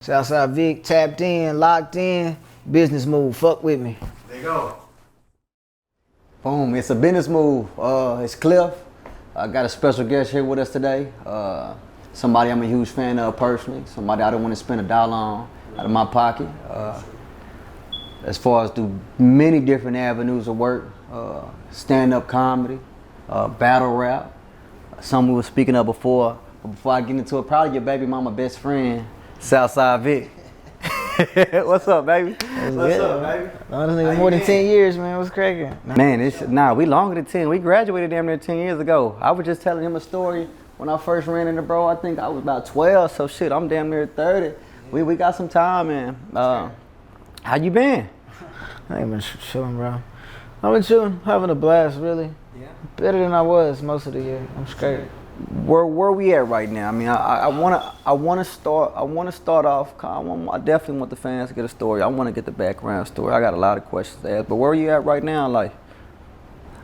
Southside Vic, tapped in, locked in, business move, fuck with me. There you go. Boom, it's a business move. It's Cliff. I got a special guest here with us today. Somebody I'm a huge fan of personally, somebody I don't want to spend a dollar on out of my pocket. As far as through many different avenues of work, stand-up comedy, battle rap, some we were speaking of before. But before I get into it, probably your baby mama best friend, Southside Vic. What's up, baby? What's up, baby? Honestly, more than 10 years, man. What's cracking? Man, we longer than 10. We graduated damn near 10 years ago. I was just telling him a story when I first ran into bro. I think I was about 12, so shit, I'm damn near 30. We got some time, man. How you been? I ain't been chilling, bro. I've been chilling, having a blast, really. Yeah. Better than I was most of the year. I'm scared. Where we at right now? I mean, I wanna start off. I definitely want the fans to get a story. I want to get the background story. I got a lot of questions to ask. But where are you at right now, like,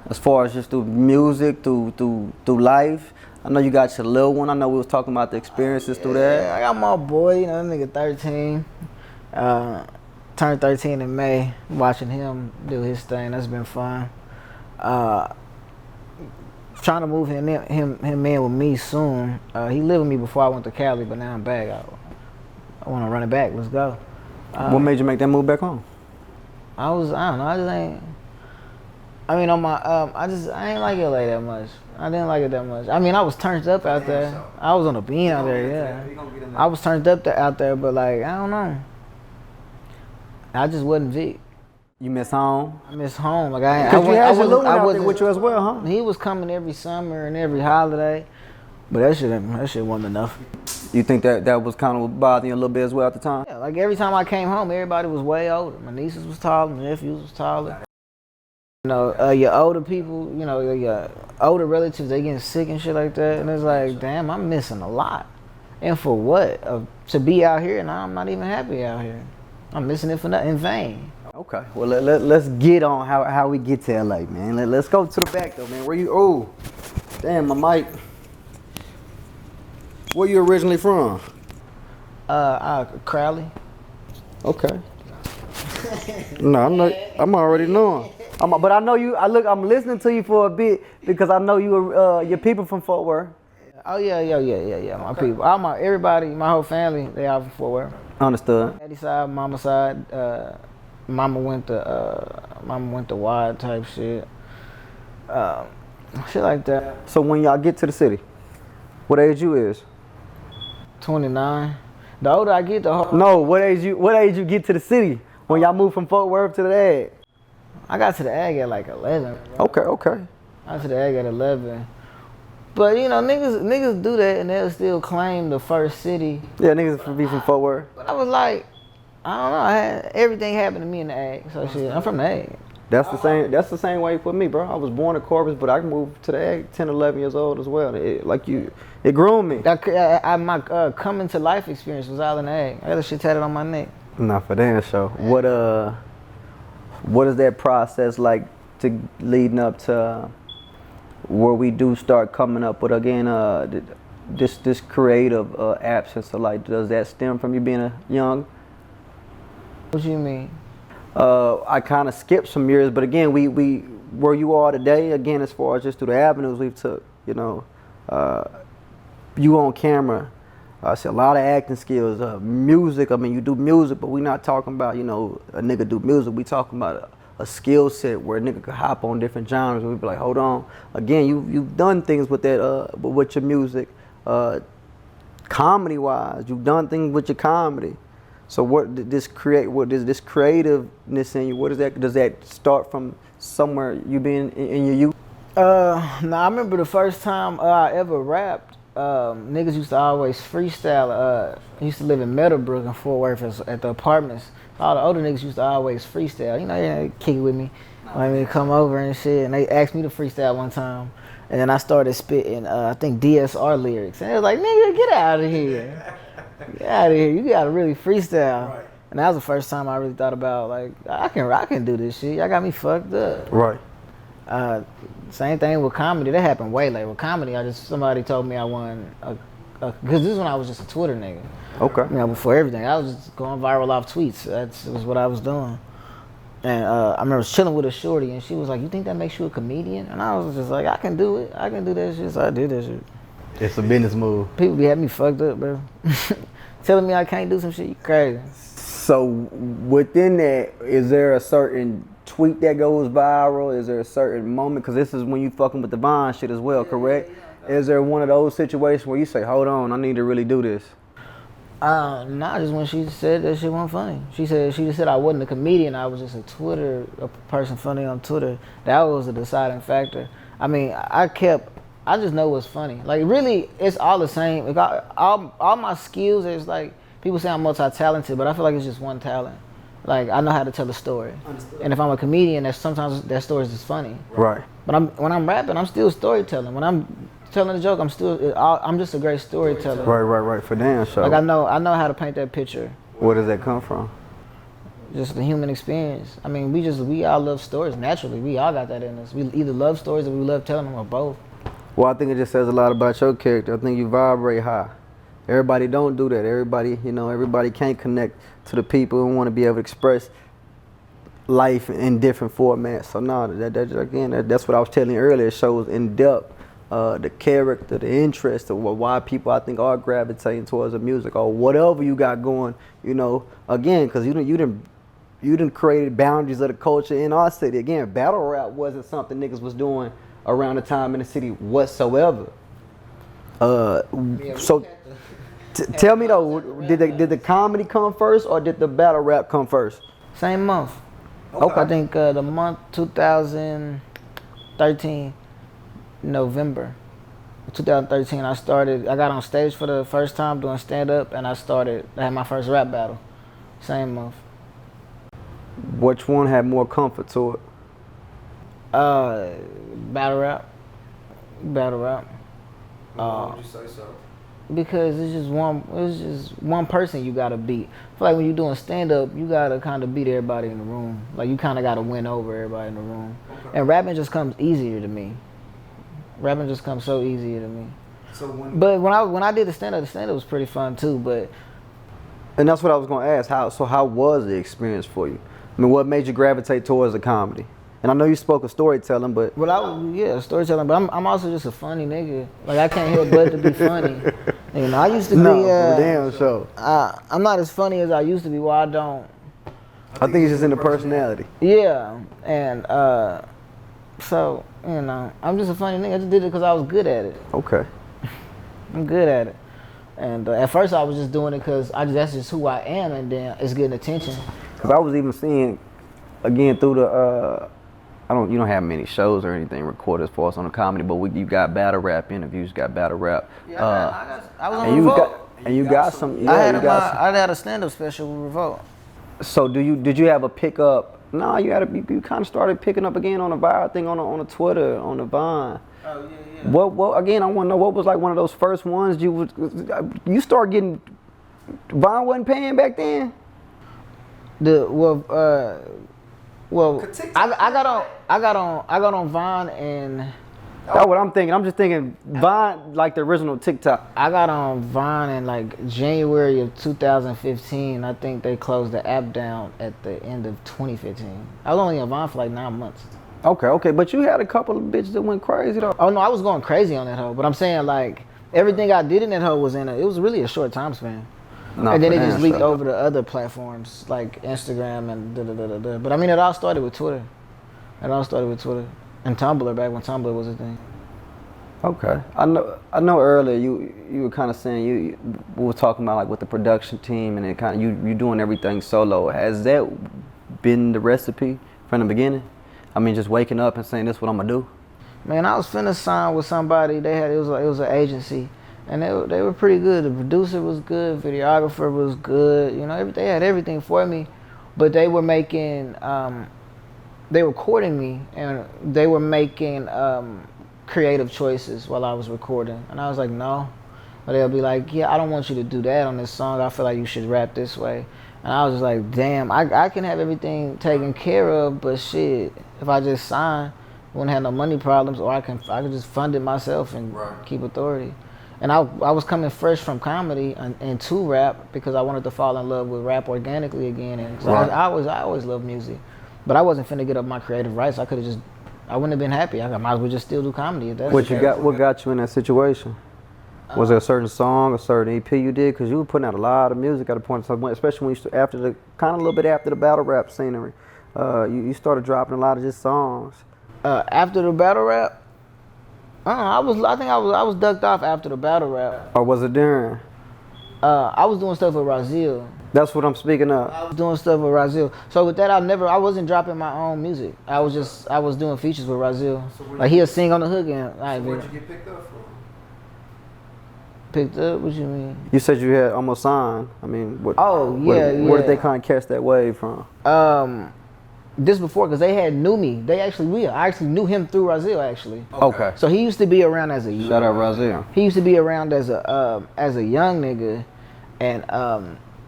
as far as just through music, through life? I know you got your little one. I know we was talking about the experiences through that. Yeah, I got my boy. You know, that nigga 13. Turned 13 in May. Watching him do his thing. That's been fun. Trying to move him in with me soon. He lived with me before I went to Cali, but now I'm back. I want to run it back. Let's go. What made you make that move back home? I don't know. I just ain't. I mean, on my I ain't like LA that much. I didn't like it that much. I mean, I was turned up out there. I was on a bean out there. Yeah. I was turned up out there, but like I don't know. I just wasn't Vic. You miss home? I miss home. Like I wasn't with you as well, huh? He was coming every summer and every holiday, but that shit wasn't enough. You think that was kind of bothering you a little bit as well at the time? Yeah, like every time I came home, everybody was way older. My nieces was taller, my nephews was taller. You know, your older people, you know, your older relatives, they getting sick and shit like that, and it's like, damn, I'm missing a lot. And for what? To be out here, and I'm not even happy out here. I'm missing it for nothing, in vain. Okay, well let's get on how we get to LA, man. Let's go to the back though, man. Where you? Oh, damn, my mic. Where you originally from? Crowley. Okay. No, I'm already knowing. But I know you. I'm listening to you for a bit because I know your people from Fort Worth. Oh yeah. My people, everybody, my whole family, they all from Fort Worth. Understood. Daddy side, mama side. Mama went to wide type shit. Shit like that. So when y'all get to the city, what age you is? 29. The older I get, the harder. No, what age you get to the city when y'all move from Fort Worth to the Ag? I got to the Ag at like 11. Okay. I got to the Ag at 11. But you know, niggas do that and they'll still claim the first city. Yeah, niggas be from Fort Worth. But I was like, I don't know. Everything happened to me in the Ag. So shit, I'm from the Ag. That's the same way for me, bro. I was born in Corpus, but I moved to the Ag 10, 11 years old as well. It groomed me. My coming to life experience was all in the Ag. I got that shit tatted on my neck. Not for damn sure. What is that process like to leading up to where we do start coming up with again this creative absence? So like, does that stem from you being a young? What you mean? I kind of skipped some years, but again, we where you are today, again, as far as just through the avenues we've took, you know, you on camera, I see a lot of acting skills, music. I mean, you do music, but we're not talking about, you know, a nigga do music. We talking about a skill set where a nigga could hop on different genres. And we be like, hold on, again, you've done things with that, with your music, comedy-wise, you've done things with your comedy. So what did this create? What is this creativeness in you? What is that? Does that start from somewhere you been in your youth? Nah, I remember the first time I ever rapped. Niggas used to always freestyle. I used to live in Meadowbrook in Fort Worth at the apartments. All the older niggas used to always freestyle. You know, they kick it with me. I mean, come over and shit. And they asked me to freestyle one time. And then I started spitting, I think, DSR lyrics. And they was like, nigga, get out of here. Get out of here. You gotta really freestyle. Right. And that was the first time I really thought about, like, I can do this shit. Y'all got me fucked up. Right. Same thing with comedy. That happened way later. With comedy, somebody told me I won because this is when I was just a Twitter nigga. Okay. You know, before everything, I was just going viral off tweets. That was what I was doing. And I remember chilling with a shorty, and she was like, "You think that makes you a comedian?" And I was just like, "I can do it. I can do that shit." So I did that shit. It's a business move. People be having me fucked up, bro. Telling me I can't do some shit, you crazy. So within that, is there a certain tweet that goes viral? Is there a certain moment? Because this is when you fucking with the Vine shit as well, correct? Is there one of those situations where you say, hold on, I need to really do this? Nah, just when she said that shit wasn't funny. She just said I wasn't a comedian, I was just a person funny on Twitter. That was the deciding factor. I mean, I just know what's funny. Like, really, it's all the same. Like, all my skills is like, people say I'm multi-talented, but I feel like it's just one talent. Like, I know how to tell a story. Understood. And if I'm a comedian, sometimes that story is just funny. Right. But when I'm rapping, I'm still storytelling. When I'm telling a joke, I'm just a great storyteller. Right. For damn sure. Like, I know how to paint that picture. Where does that come from? Just the human experience. I mean, we all love stories naturally. We all got that in us. We either love stories or we love telling them, or both. Well, I think it just says a lot about your character. I think you vibrate high. Everybody don't do that. Everybody can't connect to the people and want to be able to express life in different formats. So no, that's what I was telling you earlier. It shows in depth the character, the interest, of why people I think are gravitating towards the music or whatever you got going. Again, because you didn't create boundaries of the culture in our city. Again, battle rap wasn't something niggas was doing around the time in the city whatsoever. So tell me though, did the comedy come first or did the battle rap come first? Same month. Okay. I think the month 2013, November 2013, I got on stage for the first time doing stand-up, and I had my first rap battle. Same month. Which one had more comfort to it? Battle rap. Why would you say so? Because it's just one person you gotta beat. I feel like when you're doing stand up, you gotta kind of beat everybody in the room. Like, you kind of gotta win over everybody in the room. Okay. And rapping just comes easier to me. Rapping just comes so easier to me. But when I did the stand up was pretty fun too. And that's what I was gonna ask. How was the experience for you? I mean, what made you gravitate towards the comedy? And I know you spoke of storytelling, but storytelling. But I'm also just a funny nigga. Like, I can't help but to be funny. I used to be. Damn sure. I'm not as funny as I used to be. Well, I don't. I think it's just in the personality. Yeah, and so I'm just a funny nigga. I just did it because I was good at it. Okay. I'm good at it. And at first I was just doing it because that's just who I am, and then it's getting attention. Because I was even seeing, again, through the. You don't have many shows or anything recorded for us on the comedy, but you got battle rap interviews, got battle rap. Yeah, I was on Revolt. You got some. Yeah, I had a stand-up special with Revolt. So did you have a pickup? No, you kind of started picking up again on the viral thing on the Twitter, on the Vine. Oh yeah. What again? I want to know what was like one of those first ones you start getting. Vine wasn't paying back then. I got on Vine, and that's what I'm thinking. I'm just thinking Vine, like the original TikTok. I got on Vine in like January of 2015. I think they closed the app down at the end of 2015. I was only on Vine for like 9 months. Okay, but you had a couple of bitches that went crazy though. Oh no, I was going crazy on that hoe. But I'm saying, like, everything I did in that hoe it was really a short time span. And then it just leaked over to other platforms like Instagram and But I mean, it all started with Twitter. And Tumblr, back when Tumblr was a thing. Okay. I know earlier you were kind of saying we were talking about like with the production team and it kind of you doing everything solo. Has that been the recipe from the beginning? I mean, just waking up and saying this is what I'm gonna do? Man, I was finna sign with somebody. It was an agency. And they were pretty good. The producer was good, videographer was good. They had everything for me, but they were recording me, and they were making creative choices while I was recording. And I was like, no. But they'll be like, yeah, I don't want you to do that on this song. I feel like you should rap this way. And I was just like, damn, I can have everything taken care of, but shit, if I just sign, I wouldn't have no money problems, or I could just fund it myself and keep authority. And I was coming fresh from comedy and to rap because I wanted to fall in love with rap organically again. And so I always loved music, but I wasn't finna get up my creative rights. I wouldn't have been happy. I might as well just still do comedy. If that's what got you in that situation? Was there a certain song, a certain EP you did? Because you were putting out a lot of music at a point, especially when you after the kind of a little bit after the battle rap scenery. You started dropping a lot of just songs. After the battle rap, I think I was ducked off after the battle rap. Or was it during? I was doing stuff with Razil. That's what I'm speaking of. I was doing stuff with Razil. So with that, I wasn't dropping my own music. I was doing features with Razil. So like he'll sing on the hook and where'd you get picked up from? Picked up? What you mean? You said you had almost signed. I mean, what? Oh yeah, where did they kind of catch that wave from? This before, because they knew me. I actually knew him through Razil actually. Okay. So he used to be around as a shout out Razil. He used to be around as a young nigga, and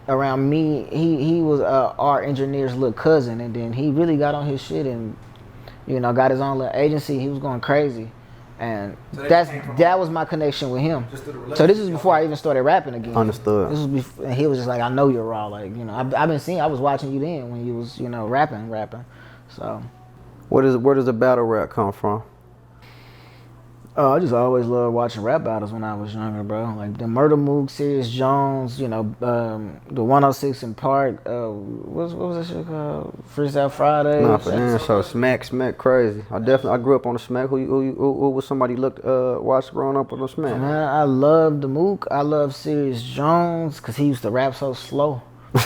around me, he was our engineer's little cousin, and then he really got on his shit and got his own little agency. He was going crazy, and So that was my connection with him. So this is before I even started rapping again. Understood. This was before, and he was just like, I know you're raw. Like I was watching you then when you was rapping. So where does the battle rap come from? I just always loved watching rap battles when I was younger, bro. Like the Murder Mook, Serious Jones, the 106 in Park. What was that shit called? Freestyle Friday. Nah, for damn sure. Smack crazy. I grew up on the Smack. Who was somebody watched growing up on the Smack? Man, I loved the Mook. I loved Serious Jones because he used to rap so slow. But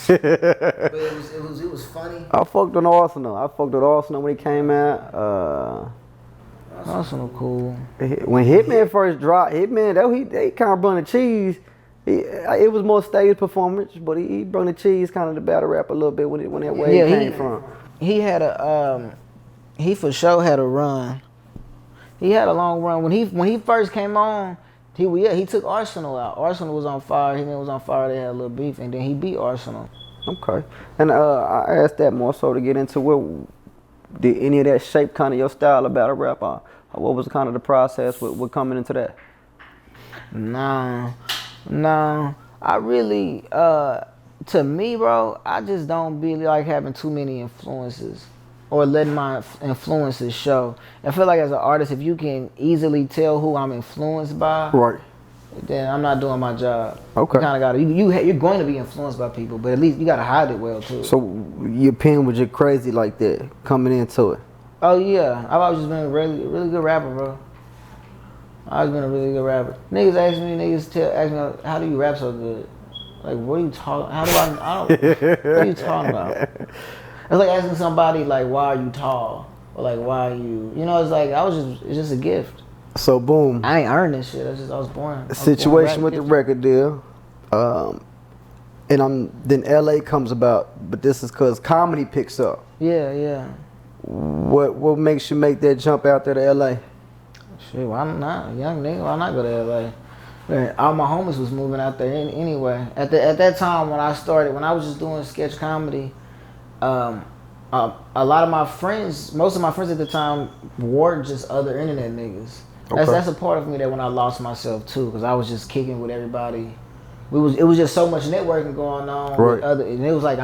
it was funny. I fucked with Arsenal when he came out. Arsenal cool. When Hitman first dropped, they kind of brought the cheese. It was more stage performance, but he brought the cheese kind of the battle rap a little bit when that wave came from. He had he for sure had a run. He had a long run when he first came on. He took Arsenal out. Arsenal was on fire. Hitman was on fire. They had a little beef, and then he beat Arsenal. Okay, and I asked that more so to get into what. Did any of that shape kind of your style of battle rap? Or what was kind of the process with coming into that? No. I really, to me, bro, I just don't really like having too many influences or letting my influences show. I feel like as an artist, if you can easily tell who I'm influenced by, right, then I'm not doing my job. Okay. You kind of got to, you're going to be influenced by people, but at least you got to hide it well, too. So your pen was just crazy like that, coming into it? Oh, yeah. I've always just been a really, really good rapper, bro. I've always been a really good rapper. Niggas ask me, how do you rap so good? Like, what are you talking, what are you talking about? It's like asking somebody, like, why are you tall? Or like, why are you, it's like, it's just a gift. So boom. I ain't earned this shit. I was born. Situation with the record deal, and then LA comes about, but this is because comedy picks up. Yeah. What makes you make that jump out there to LA? Shit, why not? Young nigga, why not go to LA? Man, all my homies was moving out there anyway. At that time when I was just doing sketch comedy, a lot of my friends, most of my friends at the time, were just other internet niggas. That's a part of me that when I lost myself too, because I was just kicking with everybody. It was just so much networking going on with other, and it was like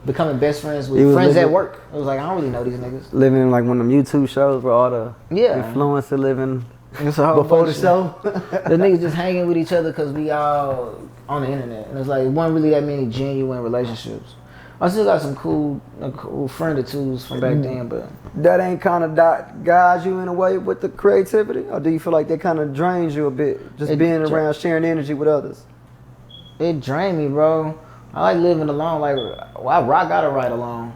becoming best friends with friends at work. It was like I don't really know these niggas. Living in like one of them YouTube shows where all the influencer living before the show. The niggas just hanging with each other because we all on the internet, and it's like it wasn't really that many genuine relationships. I still got some cool friend or twos from back then, but that ain't kind of guides you in a way with the creativity, or do you feel like that kind of drains you a bit, just being around, sharing energy with others? It drained me, bro. I like living alone. Like I gotta write alone.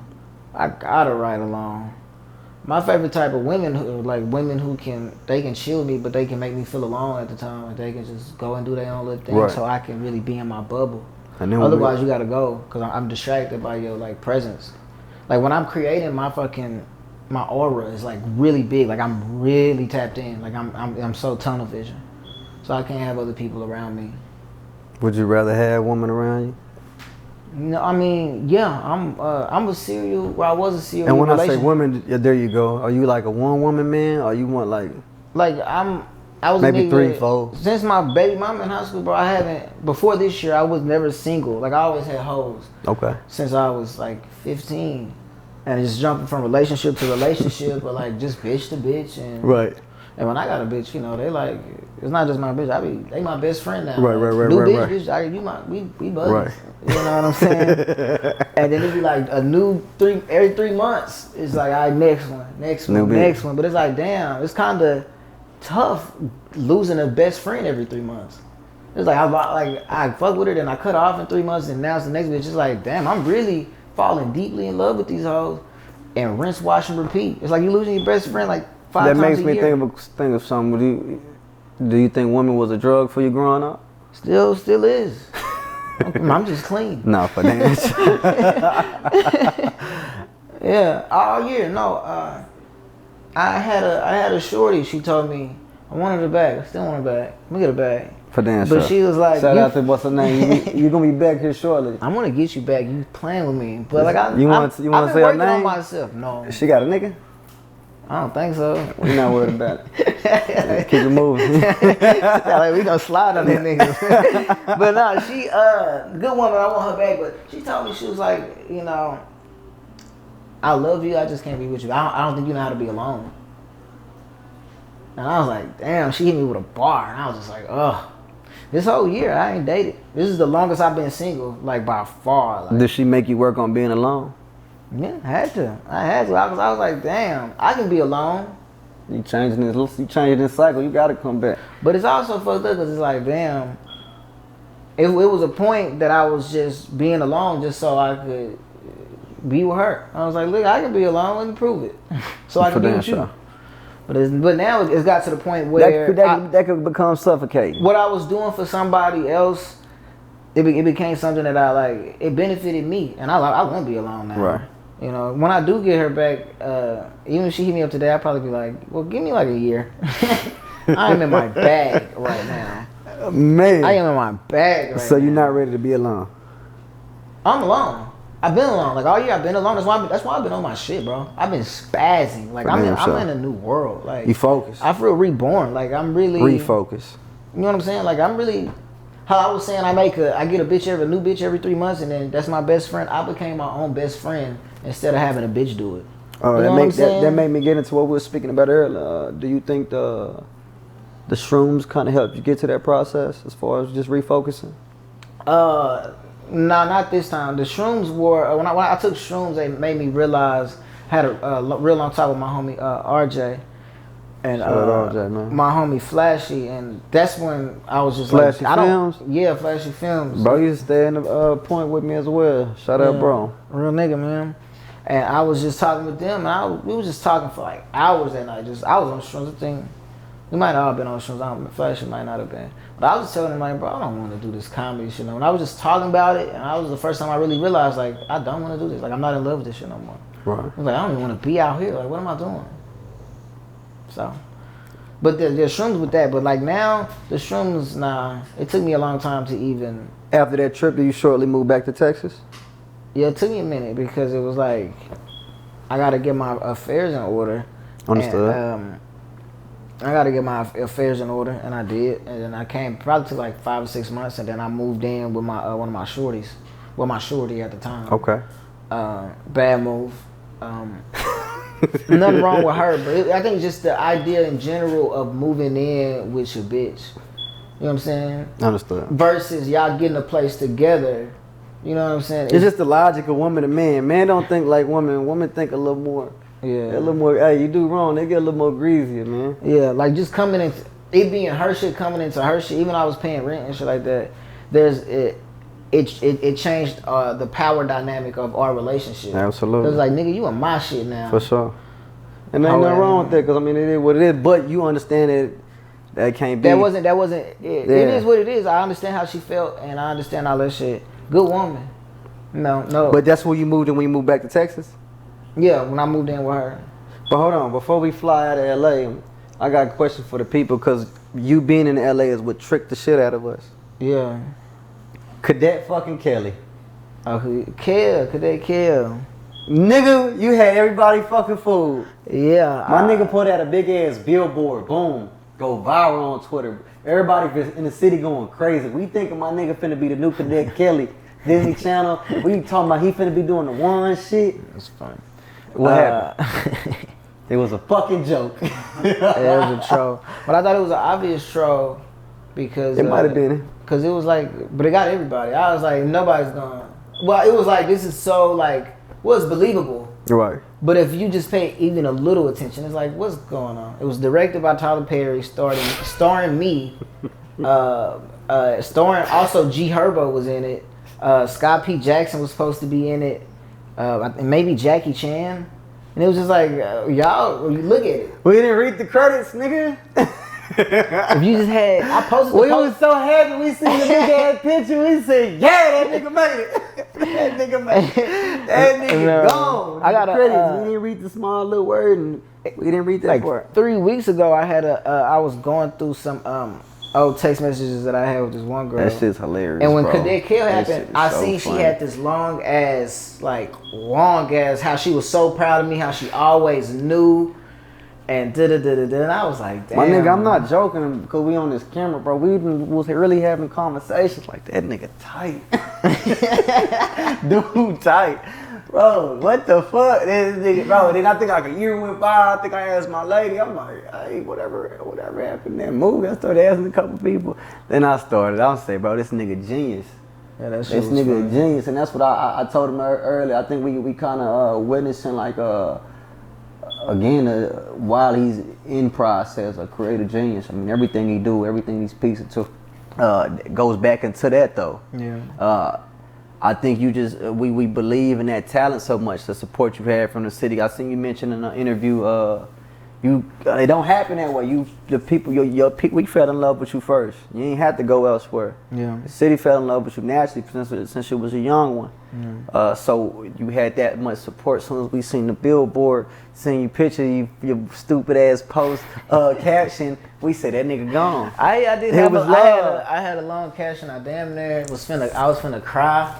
My favorite type of women who can chill me, but they can make me feel alone at the time. Like they can just go and do their own little thing, so I can really be in my bubble. And then otherwise, you gotta go because I'm distracted by your presence. Like when I'm creating, my aura is like really big. Like I'm really tapped in. Like I'm so tunnel vision, so I can't have other people around me. Would you rather have a woman around you? No, I mean, yeah. I was a serial And when I say women, there you go. Are you like a one woman man, or you want like? Like I'm I was maybe a nigga 3, that- 4. Since my baby mama in high school, bro, I haven't. Before this year, I was never single. Like I always had hoes. Okay. Since I was like 15, and just jumping from relationship to relationship, but like just bitch to bitch, and Right. And when I got a bitch, you know, they like it's not just my bitch. They my best friend now. Right, like, right, new right, bitch, right. bitch, we buddies. Right. You know what I'm saying? And then it'd be like a new every 3 months. It's like, all right, next one, New bitch. next one. But it's like, damn, it's kind of tough losing a best friend every 3 months. It's like I fuck with her, then I cut her off in 3 months, and now it's the next bitch. It's like, damn, I'm really falling deeply in love with these hoes, and rinse, wash, and repeat. It's like you losing your best friend like 5 That times makes a me year. think of something. Do you think women was a drug for you growing up? Still is. I'm just clean. No, for damn sure. Yeah, all year. No, I had a shorty. She told me I wanted her back. I still want her back. Let me get her back. For damn But sure. she was like, shout you- out to what's her name? You gonna be back here shortly. I'm gonna get you back. You playing with me, but like You wanna I've say been her working name? on myself. No, She got a nigga? I don't think so. We're not worried about it. Keep it moving. Like, we gonna slide on them niggas. But no, she good woman. I want her back. But she told me, she was like, you know, I love you. I just can't be with you. I don't think you know how to be alone. And I was like, damn. She hit me with a bar, and I was just like, ugh. This whole year I ain't dated. This is the longest I've been single, like by far. Like, Did she make you work on being alone? yeah, I had to. I was like, damn, I can be alone. You changing this cycle, you gotta come back. But it's also fucked up because it's like, damn, it was a point that I was just being alone just so I could be with her. I was like, look, I can be alone. Let me prove it. So I can be with you. But now it's got to the point where that could become suffocating. what I was doing for somebody else, it became something that I like. It benefited me, and I won't be alone now. Right. You know, when I do get her back, even if she hit me up today, I'd probably be like, well, give me like a year. I am in my bag right now. Man. I am in my bag right So you're now. not ready to be alone. I'm alone. I've been alone. Like all year I've been alone. That's why I've been on my shit, bro. I've been spazzing. Like I'm in a new world. Like You focus. I feel reborn. Like I'm really Refocus. You know what I'm saying? Like I'm really how I was saying I get a new bitch every 3 months, and then that's my best friend. I became my own best friend instead of having a bitch do it. Oh, You know what I'm that saying? made me get into what we were speaking about earlier. Do you think the shrooms kind of helped you get to that process as far as just refocusing? No, not this time. The shrooms were when I took shrooms, they made me realize I had a real long talk with my homie RJ and Shout out RJ, man. my homie Flashy, and that's when I was just Flashy like, Films? Yeah, Flashy Films. Bro, you stay in the point with me as well. Shout out, bro. Real nigga, man. And I was just talking with them, and we was just talking for like hours that night. I was on shrooms. I think we might not have been on shrooms. Flashy might not have been. But I was just telling him, like, bro, I don't want to do this comedy shit no more. And I was just talking about it, and I was the first time I really realized, like, I don't want to do this. Like, I'm not in love with this shit no more. Right. I was like, I don't even want to be out here. Like, what am I doing? So, but there's shrooms with that. But like now, the shrooms, nah. It took me a long time to even. After that trip, did you shortly move back to Texas? Yeah, it took me a minute because it was like, I got to get my affairs in order. Understood. And, I got to get my affairs in order, and I did. And then I came, probably took like 5 or 6 months, and then I moved in with my one of my shorties. Well, my shorty at the time. Okay. Bad move. Nothing wrong with her, but I think just the idea in general of moving in with your bitch. You know what I'm saying? Understood. Versus y'all getting a place together. You know what I'm saying? It's just the logic of woman to man. Man don't think like women. Women think a little more. Yeah. A little more. Hey, you do wrong. They get a little more greasy, man. Yeah, like just coming into it being her shit, coming into her shit. Even though I was paying rent and shit like that. It changed the power dynamic of our relationship. Absolutely. It was like, nigga, you in my shit now. For sure. And ain't nothing wrong with that, because I mean, it is what it is. But you understand that can't be. That wasn't it. Yeah. It is what it is. I understand how she felt, and I understand all that shit. Good woman. No. But that's where you moved in when you moved back to Texas? Yeah, when I moved in with her. But hold on, before we fly out of LA, I got a question for the people, because you being in LA is what tricked the shit out of us. Yeah. Cadet fucking Kelly. Cadet Kell. Nigga, you had everybody fucking fooled. Yeah. My nigga put out a big ass billboard, boom. go viral on Twitter. Everybody in the city going crazy. We thinking my nigga finna be the new Cadet Kelly, Disney Channel. We talking about he finna be doing the one shit. It's funny. What happened? It was a fucking joke. It was a troll, but I thought it was an obvious troll because It might have been. Because it was like, but it got everybody. I was like, nobody's going. Well, it was like, this is so like, well, it's believable. Right. But if you just pay even a little attention, it's like, what's going on? It was directed by Tyler Perry, starring me, starring also G Herbo was in it. Scott P. Jackson was supposed to be in it, and maybe Jackie Chan. And it was just like, y'all, you look at it. We didn't read the credits, nigga. If you just had, I posted the We was so happy we seen the big ass picture. We said, yeah, that nigga made it. That nigga made it. That nigga gone. I got the credits. We didn't read the small little word, and we didn't read that like part. 3 weeks ago, I had I was going through some old text messages that I had with this one girl. That shit's hilarious. And when bro. Cadet Kell That happened, shit is I so seen funny. she had this long ass, how she was so proud of me, how she always knew, and da-da-da-da-da. And I was like, damn. My nigga, I'm not joking because we on this camera, bro. We was really having conversations like that nigga tight. Dude tight. Bro, what the fuck? This nigga, bro, then I think like a year went by. I think I asked my lady. I'm like, hey, whatever happened in that movie. I started asking a couple people. Then I say, bro, this nigga genius. Yeah, that shit This was nigga funny. genius. And that's what I told him earlier. I think we kind of witnessing like again, while he's in process, a creative genius. I mean, everything he do, everything he's piecing to, goes back into that though. Yeah. I think you just we believe in that talent so much, the support you've had from the city. I seen you mention in an interview, it don't happen that way. The people, your people, we fell in love with you first. You ain't had to go elsewhere. Yeah. The city fell in love with you naturally since you was a young one. Yeah. So you had that much support. As soon as we seen the billboard, seen your picture, your stupid ass post caption, we said that nigga gone. I did It have was a, love. I had a long caption. I damn near was finna cry.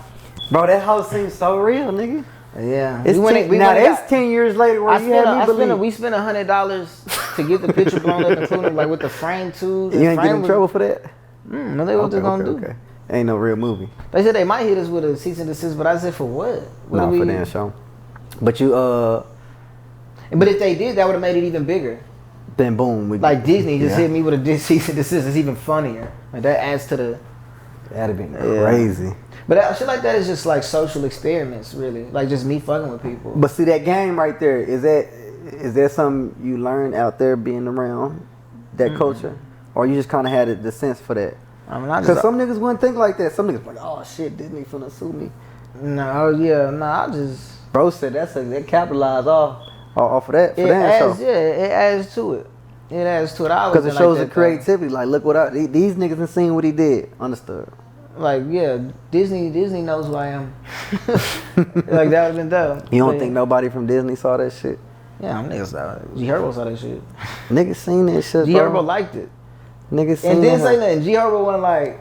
Bro, that whole seems so real, nigga. Yeah. It's got 10 years later where you had me believe. We spent $100 to get the picture blown up, including like with the frame too. You ain't get in trouble for that? No, they what they gonna do. Okay. Ain't no real movie. They said they might hit us with a cease and desist, but I said for what? Not for damn show. But you But if they did, that would have made it even bigger. then boom. Like Disney just hit me with a cease and desist. It's even funnier. Like that adds to the. That'd have been crazy. But shit like that is just like social experiments, really. Like just me fucking with people. But see that game right there, is that something you learned out there being around that culture? Or you just kinda had the sense for that? I mean, Because some niggas wouldn't think like that. Some niggas like, oh shit, Disney finna sue me. I just. Bro said that capitalized off of that for It that show. adds, it adds to it. It adds to it. Because it shows the creativity. Like, look what these niggas done seen what he did. Understood. Like, yeah, Disney knows who I am. Like, that would have been dope. You don't think nobody from Disney saw that shit? Yeah, them niggas saw it. G Herbo saw that shit. Niggas seen that shit, G bro. Herbo liked it. Niggas seen And didn't that. say nothing. G Herbo wasn't like,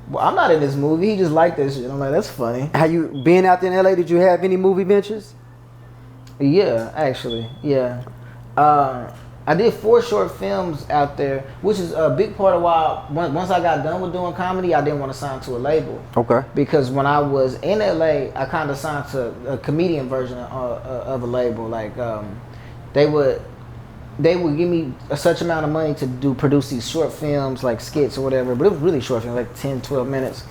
well, I'm not in this movie. He just liked that shit. I'm like, that's funny. How you being out there in LA? Did you have any movie ventures? Yeah, actually, yeah. I did 4 short films out there, which is a big part of why once I got done with doing comedy, I didn't want to sign to a label. Okay. Because when I was in LA, I kind of signed to a comedian version of a label. Like they would give me such amount of money to produce these short films, like skits or whatever. But it was really short films, like 10, 12 minutes.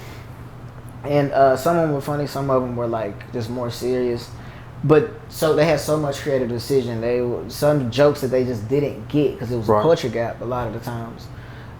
And some of them were funny, some of them were like just more serious. But so they had so much creative decision. Some jokes that they just didn't get because it was a culture gap a lot of the times.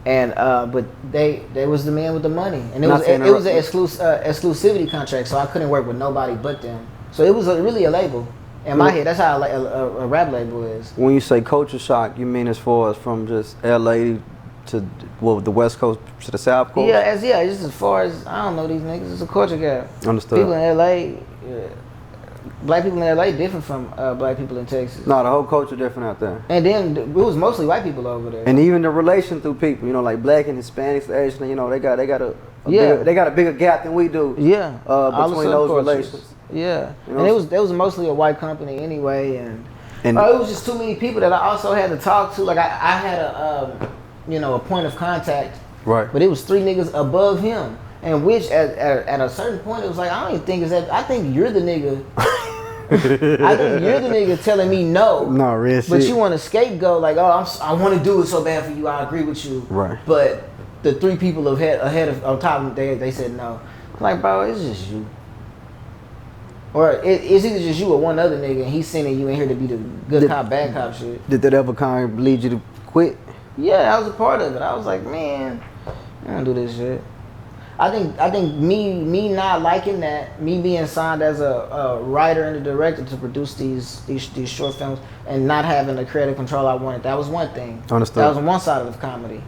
And but they was the man with the money, and it was an exclusivity contract, so I couldn't work with nobody but them. So it was really a label. In my head, that's how a rap label is. When you say culture shock, you mean as far as from just LA to the West Coast to the South Coast? Yeah, just as far as I don't know these niggas, it's a culture gap. Understood. People in LA. Black people in LA different from black people in Texas. No, the whole culture different out there. And then it was mostly white people over there. And even the relation through people, you know, like black and Hispanics, Asian, you know, they got a bigger gap than we do. Yeah, between those relations. Yeah, You know? and it was mostly a white company anyway, and And it was just too many people that I also had to talk to. Like I had a point of contact. Right. But it was 3 niggas above him, and which at a certain point it was like I don't even think it's that. I think you're the nigga. I think you're the nigga telling me no. No, real shit. But you want to scapegoat like, oh, I want to do it so bad for you. I agree with you. Right. But the 3 people ahead of on top of them, they said no. I'm like, bro, it's just you. Or it's either just you or one other nigga, and he's sending you in here to be the good cop, bad cop shit. Did that ever kind of lead you to quit? Yeah, that was a part of it. I was like, man, I don't do this shit. I think me not liking that, me being signed as a writer and a director to produce these short films and not having the creative control I wanted, that was one thing. Understood. That was on one side of the comedy.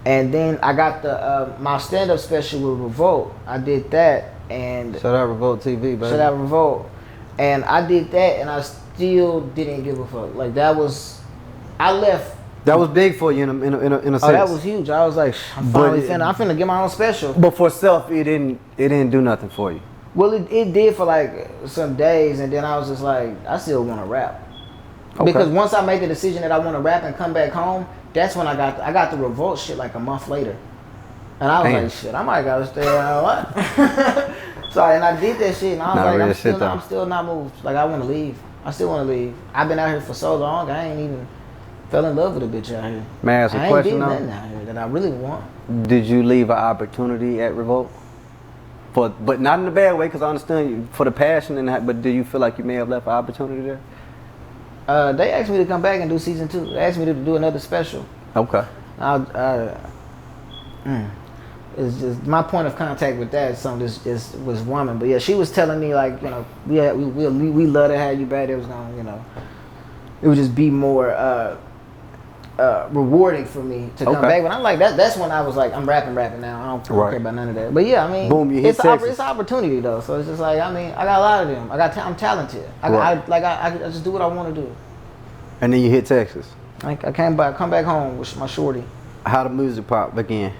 And then I got the my stand-up special with Revolt. I did that, and Shout out Revolt TV, baby. shout out Revolt. And I did that, and I still didn't give a fuck. Like I left. That was big for you in a sense. Oh, that was huge. I was like, I'm finna get my own special. But for self, it didn't do nothing for you. Well, it did for like some days, and then I was just like, I still want to rap. Okay. Because once I made the decision that I want to rap and come back home, that's when I got the Revolt shit like a month later, and I was like, shit, I might gotta stay out. What? So and I did that shit, and I was like, I'm still not moved. Like I want to leave. I still want to leave. I've been out here for so long. I ain't even fell in love with a bitch out here. May I ask a question though? I ain't did nothing out here that I really want. Did you leave an opportunity at Revolt? But not in a bad way, because I understand you for the passion and that. But do you feel like you may have left an opportunity there? They asked me to come back and do season 2. They asked me to do another special. Okay. It's just my point of contact with that. Something just was woman, but yeah, she was telling me like, we love to have you back. It was gonna, it would just be more rewarding for me to come back. But I'm like, that's when I was like, I'm rapping now. I don't care about none of that. But yeah, I mean, boom, you hit it's an opportunity though. So it's just like, I mean, I got a lot of them. I'm talented. I just do what I want to do. And then you hit Texas. I come back home with my shorty. How the music pop began?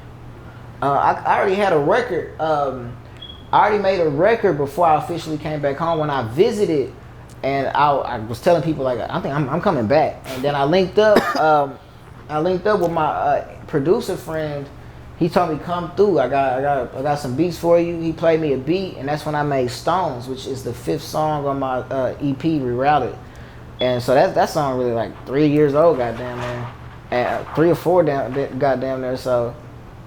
I already had a record. I already made a record before I officially came back home. When I visited, and I was telling people like, I think I'm coming back. And then I linked up. I linked up with my producer friend. He told me come through. I got some beats for you. He played me a beat, and that's when I made Stones, which is the 5th song on my EP, Rerouted. And so that song really like 3 years old, goddamn man, and 3 or 4 goddamn there. So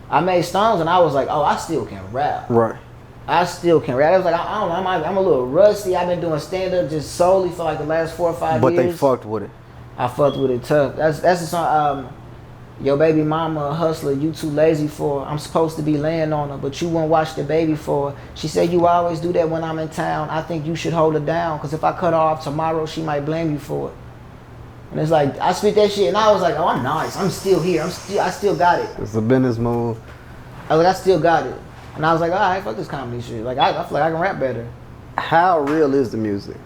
I made Stones, and I was like, oh, I still can rap. Right. I still can rap. I was like, I don't know, I'm a little rusty. I've been doing stand up just solely for like the last 4 or 5 years. But they fucked with it. I fucked with it tough. That's the song. Yo baby mama a hustler, you too lazy for her. I'm supposed to be laying on her, but you won't watch the baby for her. She said you always do that when I'm in town. I think you should hold her down, cause if I cut her off tomorrow, she might blame you for it. And it's like I spit that shit, and I was like, oh, I'm nice. I'm still here. I still got it. It's a business move. I was like, I still got it. And I was like, all right, fuck this comedy shit. Like I feel like I can rap better. How real is the music?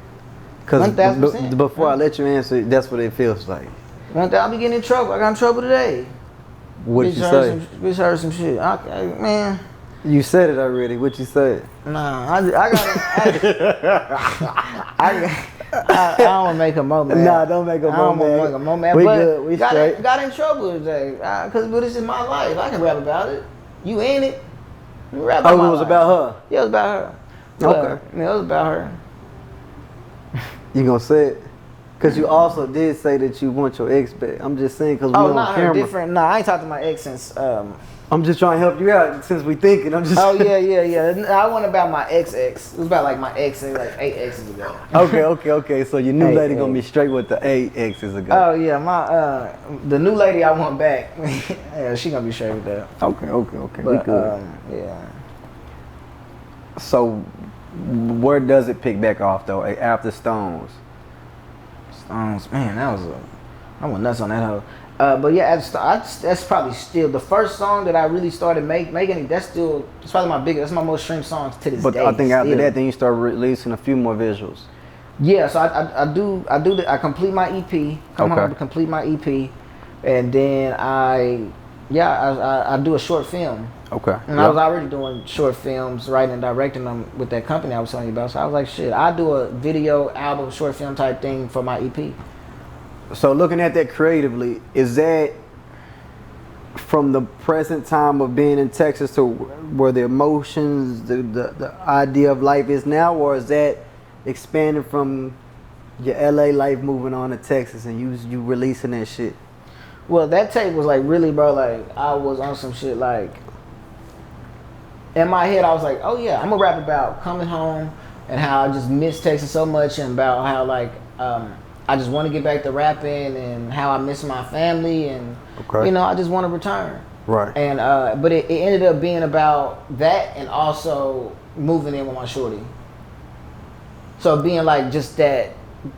Cause 1000%. Before I let you answer, that's what it feels like. I'll be getting in trouble. I got in trouble today. What did you say? Bitch heard some shit. Man. You said it already. What you said? Nah, I don't want to make a moment. Nah, don't make a moment. I don't want to make a moment. We but good. We straight. Got in trouble today. But this is my life. I can rap about it. You in it. You rap about it was life. about her? Yeah, it was about her. Okay. Yeah, it was about her. You gonna say it? Because you also did say that you want your ex back. I'm just saying because we on not camera. Her, different. Nah, I ain't talked to my ex since. I'm just trying to help you out since we thinking. I'm just. Oh yeah. I went about my ex. It was about like my ex like 8 exes ago. Okay. So your new lady gonna be straight with the 8 exes ago. Oh yeah, my the new lady I want back. Yeah, she gonna be straight with that. Okay. But, we good. Yeah. So where does it pick back off though? After Stones. Stones, man, I went nuts on that hoe. But yeah, that's probably still the first song that I really started making. It's probably my biggest. That's my most streamed songs to this day. But I think after that, then you start releasing a few more visuals. Yeah, so I complete my EP. Come home to complete my EP, and then I do a short film. Okay. And I was already doing short films, writing and directing them with that company I was telling you about. So I was like, shit, I'll do a video, album, short film type thing for my EP. So looking at that creatively, is that from the present time of being in Texas to where the emotions, the idea of life is now, or is that expanding from your LA life moving on to Texas and you releasing that shit? Well, that tape was like really, bro, like I was on some shit like in my head I was like, oh yeah, I'm gonna rap about coming home and how I just miss Texas so much, and about how like I just want to get back to rapping, and how I miss my family, and you know, I just want to return. Right. And but it ended up being about that, and also moving in with my shorty. So being like just that,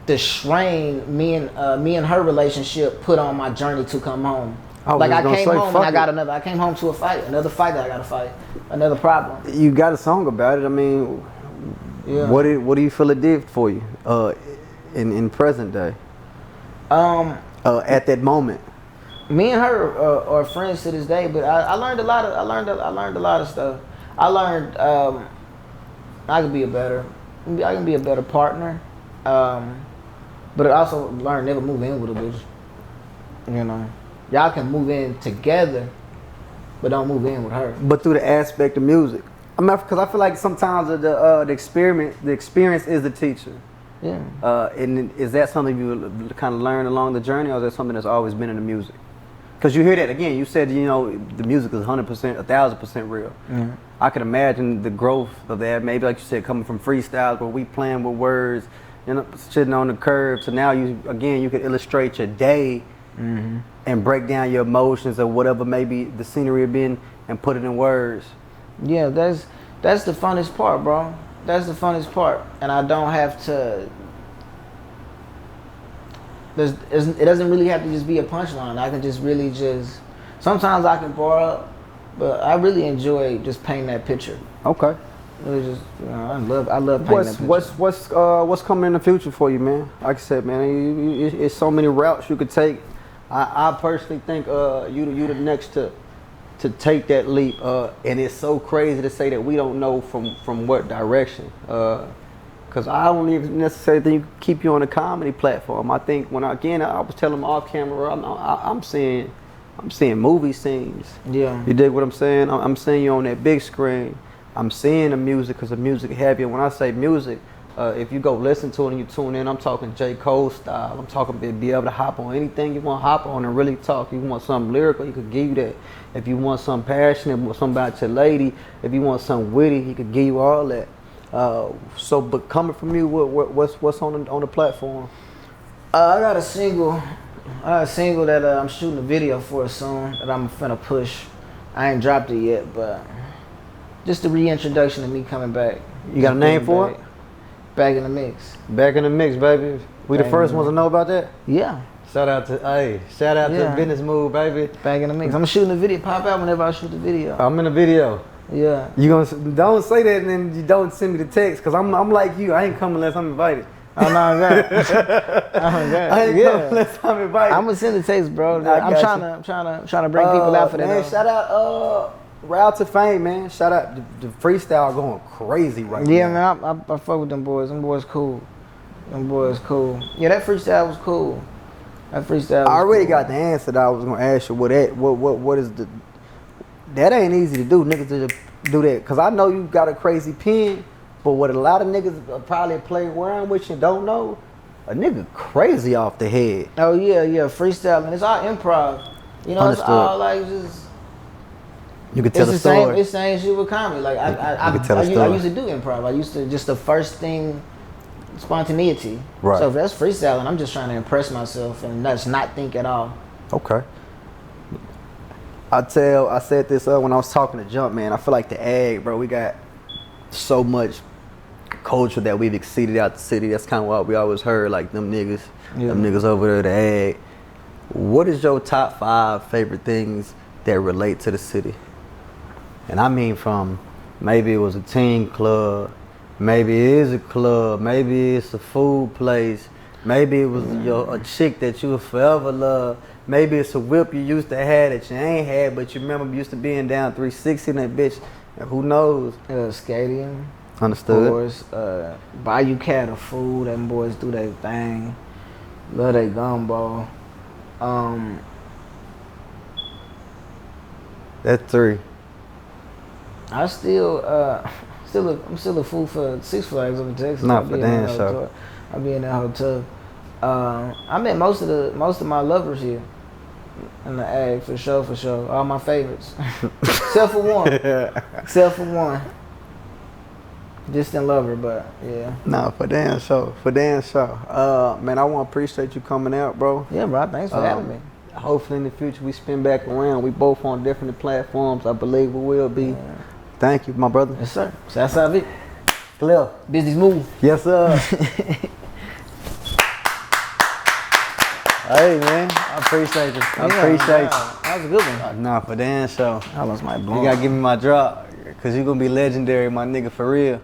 the strain me and her relationship put on my journey to come home. Like I came home and I came home to another fight that I gotta fight, another problem. You got a song about it. I mean, yeah. What do you feel it did for you in present day? At that moment. Me and her are friends to this day, but I learned a lot of stuff. I learned I can be a better partner, but I also learned never move in with a bitch. You know, y'all can move in together, but don't move in with her. But through the aspect of music, I mean, because I feel like sometimes the experience is the teacher. Yeah. And is that something you kind of learn along the journey, or is that something that's always been in the music? Because you hear that again. You said, you know, the music is 100%, 1,000% real. Mm-hmm. I could imagine the growth of that. Maybe like you said, coming from freestyles where we playing with words, you know, sitting on the curb. So now you could illustrate your day and break down your emotions or whatever maybe the scenery have been and put it in words. Yeah, that's the funnest part, bro. That's the funnest part, and I don't have to. It doesn't really have to just be a punchline. I can just really just. Sometimes I can bar up, but I really enjoy just painting that picture. Okay. Really just, you know, I love painting that picture. What's coming in the future for you, man? Like I said, man, it's so many routes you could take. I personally think you the next to take that leap, and it's so crazy to say that we don't know from what direction, because I don't even necessarily think keep you on a comedy platform. I think I was telling them off camera, I'm seeing movie scenes. Yeah, you dig what I'm saying? I'm seeing you on that big screen. I'm seeing the music, because the music heavy. And when I say music, if you go listen to it and you tune in, I'm talking J. Cole style. I'm talking be able to hop on anything you want to hop on and really talk. You want something lyrical, he could give you that. If you want something passionate, something about your lady, if you want something witty, he could give you all that. But coming from you, what's on the platform? I got a single that I'm shooting a video for soon that I'm finna push. I ain't dropped it yet, but just the reintroduction of me coming back. You got a name for it? Back in the mix. Back in the mix, baby. We the first ones to know about that? Yeah. Shout out to Business Move, baby. Back in the mix. I'm shooting a video. Pop out whenever I shoot the video. I'm in the video. Yeah. You don't say that and then you don't send me the text, because I'm like you. I ain't coming unless I'm invited. Oh no, I ain't coming unless I'm invited. I'm gonna send the text, bro. I'm trying to bring people out for that. Man, shout out Route to Fame, man. Shout out the freestyle going crazy right now. Yeah, man, I fuck with them boys. Them boys cool. Yeah, that freestyle was cool. I already got the answer that I was gonna ask you. What is the? That ain't easy to do, niggas, to do that. Because I know you got a crazy pen, but what a lot of niggas probably play around with you don't know, a nigga crazy off the head. Oh yeah, freestyling. It's all improv. You know, Understood. It's all like just. You could tell a story. It's the same shit with comedy. Like I used to do improv. I used to just the first thing, spontaneity. Right. So if that's freestyling, I'm just trying to impress myself and that's not think at all. Okay. I said this when I was talking to Jump, man. I feel like the ag, bro. We got so much culture that we've exceeded out the city. That's kind of what we always heard, like them niggas over there, the ag. What is your top 5 favorite things that relate to the city? And I mean, from maybe it was a teen club, maybe it is a club, maybe it's a food place, maybe it was a chick that you would forever love, maybe it's a whip you used to have that you ain't had, but you remember used to being down 360 in that bitch. And who knows? Skating. Understood. Boys, Bayou Cattle food, them boys do their thing. Love that gumbo. That's 3. I I'm still a fool for Six Flags up in Texas. Not for damn sure. I'll be in that hotel. I met most of my lovers here in the ag for sure. All my favorites, except for one. Distant lover, but yeah. Nah, for damn sure. Man, I want to appreciate you coming out, bro. Yeah, bro. Thanks for having me. Hopefully in the future we spin back around. We both on different platforms. I believe we will be. Yeah. Thank you, my brother. Yes, sir. Southside Vic. Clear. Business move. Yes, sir. Hey, man. I appreciate you. I appreciate you. That was a good one. Nah, for damn sure. I lost my blunt. You gotta give me my drop, cause you gonna be legendary, my nigga, for real.